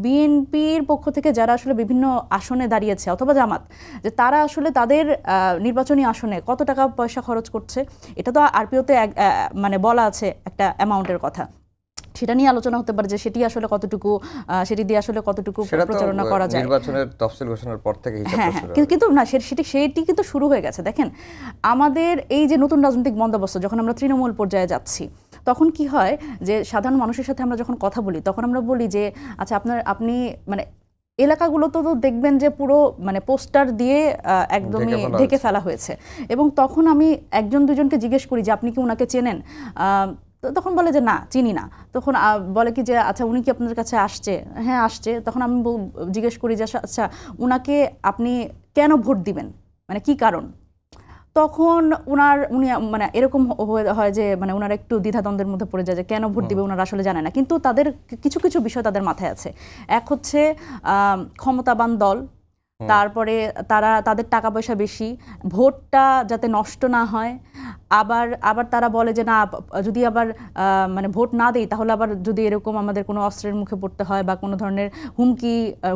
বিএনপির পক্ষ থেকে যারা আসলে বিভিন্ন আসনে দাঁড়িয়েছে অথবা জামাত, যে তারা আসলে তাদের নির্বাচনী আসনে কত টাকা পয়সা খরচ করছে, এটা তো আরপিওতে মানে বলা আছে একটা অ্যামাউন্টের কথা, সেটা নিয়ে আলোচনা হতে পারে যে সেটি আসলে কতটুকু, সেটি দিয়ে আসলে কতটুকু প্রচারণা করা যায়। নির্বাচনের তফসিল ঘোষণার পর থেকে হ্যাঁ, কিন্তু না সেটি কিন্তু শুরু হয়ে গেছে। দেখেন, আমাদের এই যে নতুন রাজনৈতিক বন্দোবস্ত, যখন আমরা তৃণমূল পর্যায়ে যাচ্ছি, তখন কি হয় যে সাধারণ মানুষের সাথে আমরা যখন কথা বলি, তখন আমরা বলি যে আচ্ছা আপনি মানে এলাকাগুলো তো দেখবেন যে পুরো মানে পোস্টার দিয়ে একদমই ঢেকে ফেলা হয়েছে, এবং তখন আমি একজন দুজনকে জিজ্ঞেস করি যে আপনি কি ওনাকে চেনেন, তখন বলে যে না চিনি না। তখন বলে কি যে আচ্ছা উনি কি আপনাদের কাছে আসছে? হ্যাঁ আসছে। তখন আমি জিজ্ঞেস করি যে আচ্ছা উনাকে আপনি কেন ভোট দিবেন, মানে কি কারণ? তখন উনি মানে এরকম হয় যে মানে ওনারা একটু দ্বিধাদ্বন্দ্বের মধ্যে পড়ে যায় যে কেন ভোট দিবে ওনারা আসলে জানে না, কিন্তু তাদের কিছু কিছু বিষয় তাদের মাথায় আছে। এক হচ্ছে ক্ষমতাবান দল, তারপরে তাদের টাকা পয়সা বেশি, ভোটটা যাতে নষ্ট না হয়, আবার তারা বলে যে না যদি আবার মানে ভোট না দেই তাহলে আবার যদি এরকম আমাদের কোনো অস্ত্রের মুখে পড়তে হয় বা কোনো ধরনের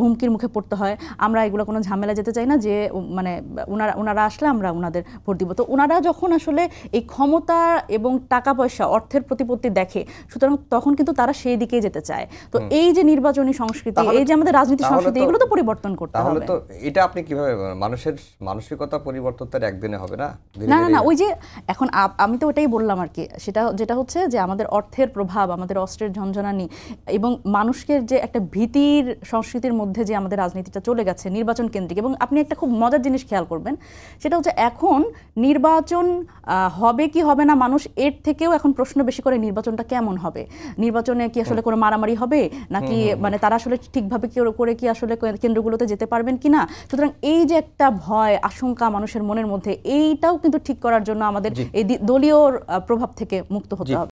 হুমকির মুখে পড়তে হয়, আমরা এগুলো কোনো ঝামেলা যেতে চাই না, যে মানে ওনারা আসলে আমরা ওনাদের ভোট দিব। তো ওনারা যখন আসলে এই ক্ষমতা এবং টাকা পয়সা অর্থের প্রতিপত্তি দেখে, সুতরাং তখন কিন্তু তারা সেই দিকেই যেতে চায়। তো এই যে নির্বাচনী সংস্কৃতি, এই যে আমাদের রাজনীতি সংস্কৃতি, এগুলো তো পরিবর্তন করতে হবে। তো এটা আপনি কিভাবে, মানুষের মানসিকতা পরিবর্তন তার একদিনে হবে না? না, ওই যে এখন আমি তো ওটাই বললাম আর কি, যেটা হচ্ছে যে আমাদের অর্থের প্রভাব, আমাদের অস্ত্রের ঝনঝনানি এবং মানুষকে যে একটা ভীতির সংস্কৃতির মধ্যে যে আমাদের রাজনীতিটা চলে গেছে নির্বাচন কেন্দ্রিক। এবং আপনি একটা খুব মজার জিনিস খেয়াল করবেন, সেটা হচ্ছে এখন নির্বাচন হবে কি হবে না, মানুষ এর থেকেও এখন প্রশ্ন বেশি করে নির্বাচনটা কেমন হবে, নির্বাচনে কি আসলে কোনো মারামারি হবে নাকি মানে তারা আসলে ঠিকভাবে করে কি আসলে কেন্দ্রগুলোতে যেতে পারবেন কিনা। সুতরাং এই যে একটা ভয় আশঙ্কা মানুষের মনের মধ্যে, এইটাও কিন্তু ঠিক করার জন্য আমাদের এই দলীয় প্রভাব থেকে মুক্ত হতে হবে।